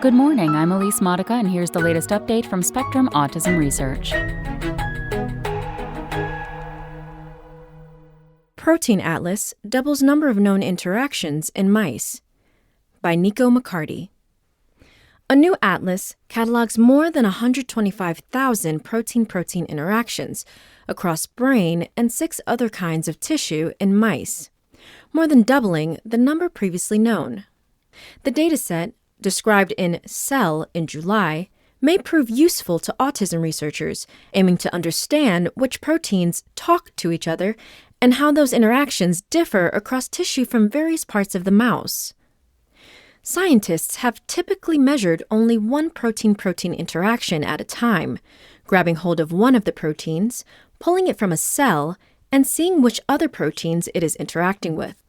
Good morning, I'm Elise Modica, and here's the latest update from Spectrum Autism Research. Protein Atlas doubles number of known interactions in mice, by Nico McCarty. A new atlas catalogs more than 125,000 protein-protein interactions across brain and 6 other kinds of tissue in mice, more than doubling the number previously known. The dataset, described in Cell in July, may prove useful to autism researchers aiming to understand which proteins talk to each other and how those interactions differ across tissue from various parts of the mouse. Scientists have typically measured only one protein-protein interaction at a time, grabbing hold of one of the proteins, pulling it from a cell, and seeing which other proteins it is interacting with.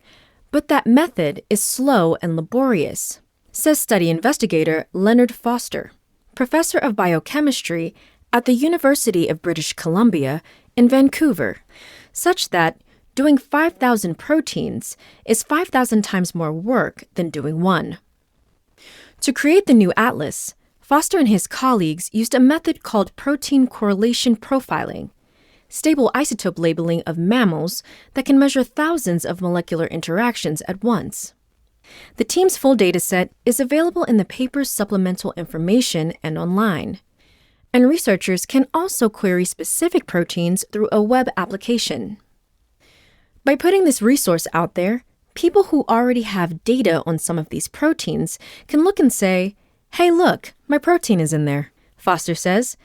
But that method is slow and laborious, says study investigator Leonard Foster, professor of biochemistry at the University of British Columbia in Vancouver, such that doing 5,000 proteins is 5,000 times more work than doing one. To create the new atlas, Foster and his colleagues used a method called protein correlation profiling, stable isotope labeling of mammals that can measure thousands of molecular interactions at once. The team's full dataset is available in the paper's supplemental information and online. And researchers can also query specific proteins through a web application. By putting this resource out there, people who already have data on some of these proteins can look and say, "Hey, look, my protein is in there," Foster says.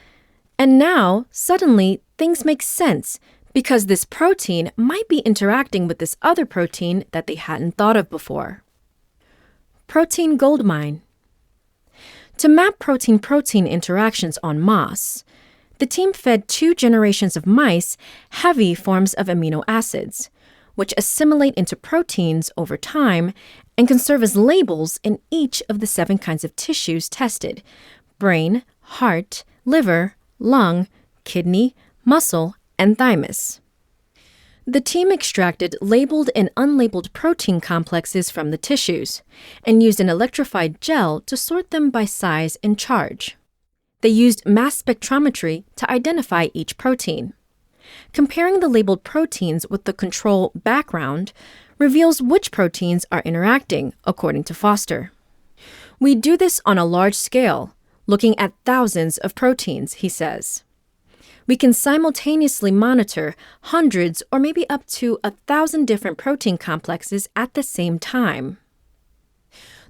And now, suddenly, things make sense because this protein might be interacting with this other protein that they hadn't thought of before. Protein goldmine. To map protein-protein interactions en masse, the team fed 2 generations of mice heavy forms of amino acids, which assimilate into proteins over time and can serve as labels in each of the 7 kinds of tissues tested: brain, heart, liver, lung, kidney, muscle, and thymus. The team extracted labeled and unlabeled protein complexes from the tissues and used an electrified gel to sort them by size and charge. They used mass spectrometry to identify each protein. Comparing the labeled proteins with the control background reveals which proteins are interacting, according to Foster. We do this on a large scale, looking at thousands of proteins, he says. We can simultaneously monitor hundreds or maybe up to 1,000 different protein complexes at the same time.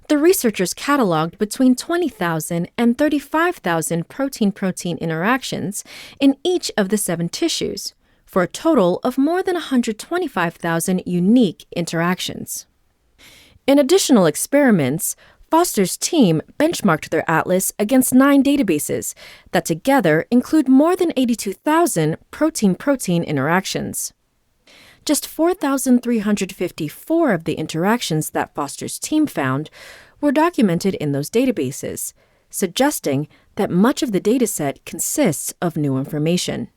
The researchers cataloged between 20,000 and 35,000 protein-protein interactions in each of the 7 tissues, for a total of more than 125,000 unique interactions. In additional experiments, Foster's team benchmarked their atlas against 9 databases that together include more than 82,000 protein-protein interactions. Just 4,354 of the interactions that Foster's team found were documented in those databases, suggesting that much of the dataset consists of new information.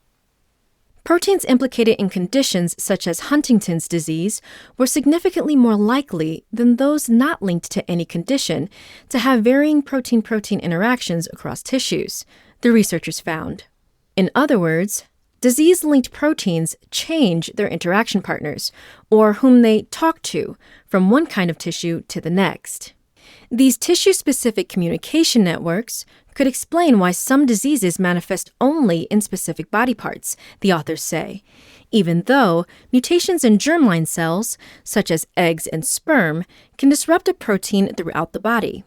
Proteins implicated in conditions such as Huntington's disease were significantly more likely than those not linked to any condition to have varying protein-protein interactions across tissues, the researchers found. In other words, disease-linked proteins change their interaction partners, or whom they talk to, from one kind of tissue to the next. These tissue-specific communication networks could explain why some diseases manifest only in specific body parts, the authors say, even though mutations in germline cells, such as eggs and sperm, can disrupt a protein throughout the body.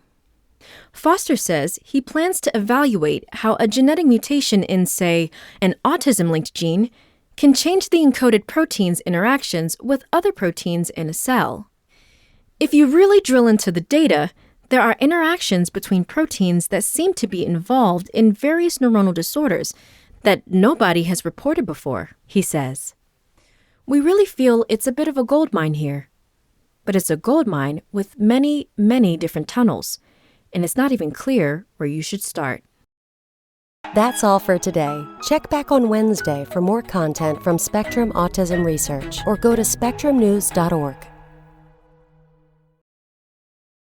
Foster says he plans to evaluate how a genetic mutation in, say, an autism-linked gene can change the encoded protein's interactions with other proteins in a cell. If you really drill into the data, there are interactions between proteins that seem to be involved in various neuronal disorders that nobody has reported before, he says. We really feel it's a bit of a goldmine here. But it's a goldmine with many, many different tunnels, and it's not even clear where you should start. That's all for today. Check back on Wednesday for more content from Spectrum Autism Research or go to spectrumnews.org.